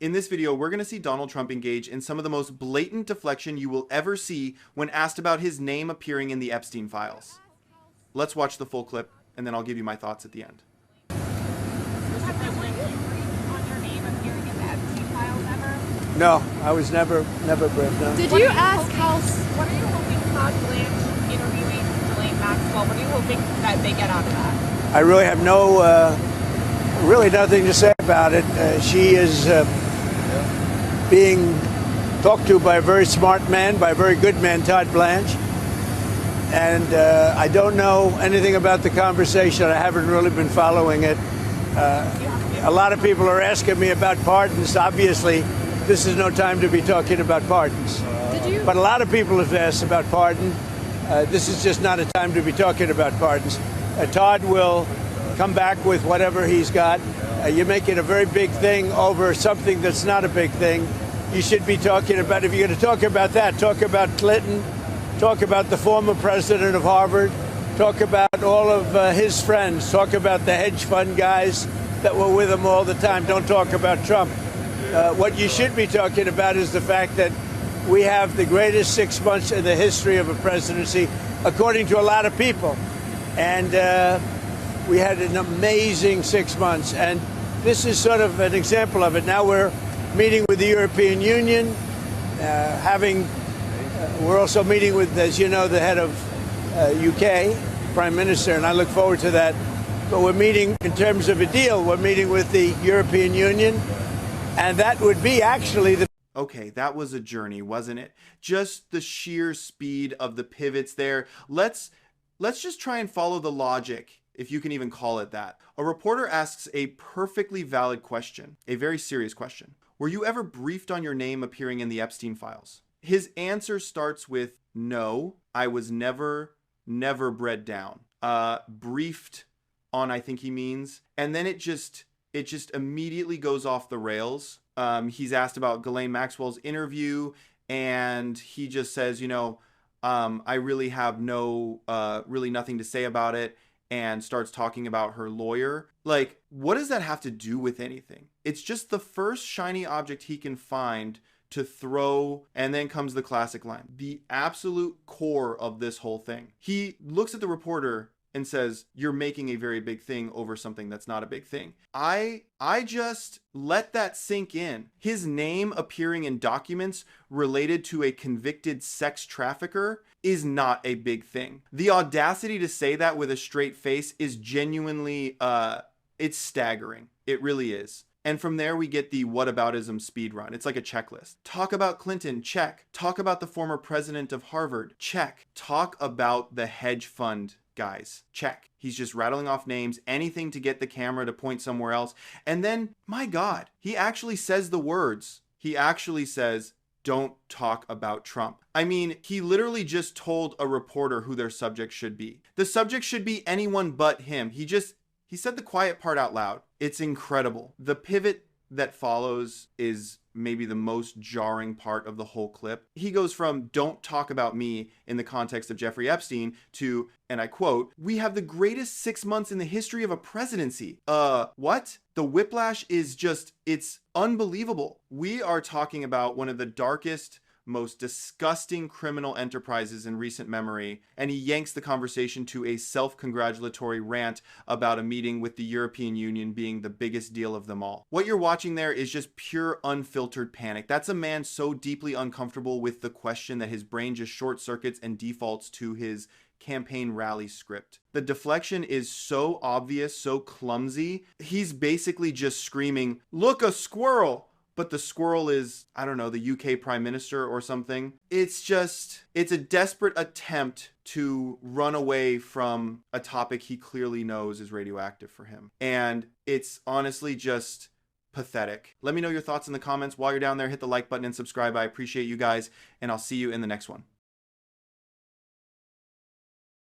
In this video, we're going to see Donald Trump engage in some of the most blatant deflection you will ever see when asked about his name appearing in the Epstein files. Let's watch the full clip, and then I'll give you my thoughts at the end. No, I was never briefed. No. Did you ask how? What are you hoping Todd Blanche interviewing Ghislaine Maxwell? What are you hoping that they get out of that? I really have really nothing to say about it. She is being talked to by a very smart man, by a very good man, Todd Blanche. And I don't know anything about the conversation. I haven't really been following it. A lot of people are asking me about pardons. Obviously, this is no time to be talking about pardons. But a lot of people have asked about pardon. This is just not a time to be talking about pardons. Todd will come back with whatever he's got. You're making a very big thing over something that's not a big thing. You should be talking about, if you're going to talk about that, talk about Clinton, talk about the former president of Harvard, talk about all of his friends, talk about the hedge fund guys that were with him all the time. Don't talk about Trump. What you should be talking about is the fact that we have the greatest 6 months in the history of a presidency, according to a lot of people. And we had an amazing 6 months. And this is sort of an example of it. Now we're meeting with the European Union, we're also meeting with, as you know, the head of UK, Prime Minister, and I look forward to that. But we're meeting in terms of a deal. We're meeting with the European Union, and that would be actually the... Okay, that was a journey, wasn't it? Just the sheer speed of the pivots there. Let's just try and follow the logic, if you can even call it that. A reporter asks a perfectly valid question, a very serious question. Were you ever briefed on your name appearing in the Epstein files? His answer starts with, no, I was never bred down. Briefed on, I think he means. And then it just immediately goes off the rails. He's asked about Ghislaine Maxwell's interview, and he just says, I really have really nothing to say about it, and starts talking about her lawyer. Like, what does that have to do with anything? It's just the first shiny object he can find to throw, and then comes the classic line. The absolute core of this whole thing. He looks at the reporter and says, you're making a very big thing over something that's not a big thing. I just let that sink in. His name appearing in documents related to a convicted sex trafficker is not a big thing. The audacity to say that with a straight face is genuinely, it's staggering. It really is. And from there, we get the whataboutism speed run. It's like a checklist. Talk about Clinton, check. Talk about the former president of Harvard, check. Talk about the hedge fund guys, check. He's just rattling off names, anything to get the camera to point somewhere else. And then, my God, he actually says the words. He actually says, don't talk about Trump. I mean, he literally just told a reporter who their subject should be. The subject should be anyone but him. He said the quiet part out loud. It's incredible. The pivot that follows is maybe the most jarring part of the whole clip. He goes from don't talk about me in the context of Jeffrey Epstein to, and I quote, we have the greatest 6 months in the history of a presidency. What? The whiplash is just, it's unbelievable. We are talking about one of the darkest, most disgusting criminal enterprises in recent memory, and he yanks the conversation to a self-congratulatory rant about a meeting with the European Union being the biggest deal of them all. What you're watching there is just pure unfiltered panic. That's a man so deeply uncomfortable with the question that his brain just short circuits and defaults to his campaign rally script. The deflection is so obvious, so clumsy. He's basically just screaming, look, a squirrel! But the squirrel is, I don't know, the UK Prime Minister or something. It's a desperate attempt to run away from a topic he clearly knows is radioactive for him. And it's honestly just pathetic. Let me know your thoughts in the comments. While you're down there, hit the like button and subscribe. I appreciate you guys, and I'll see you in the next one.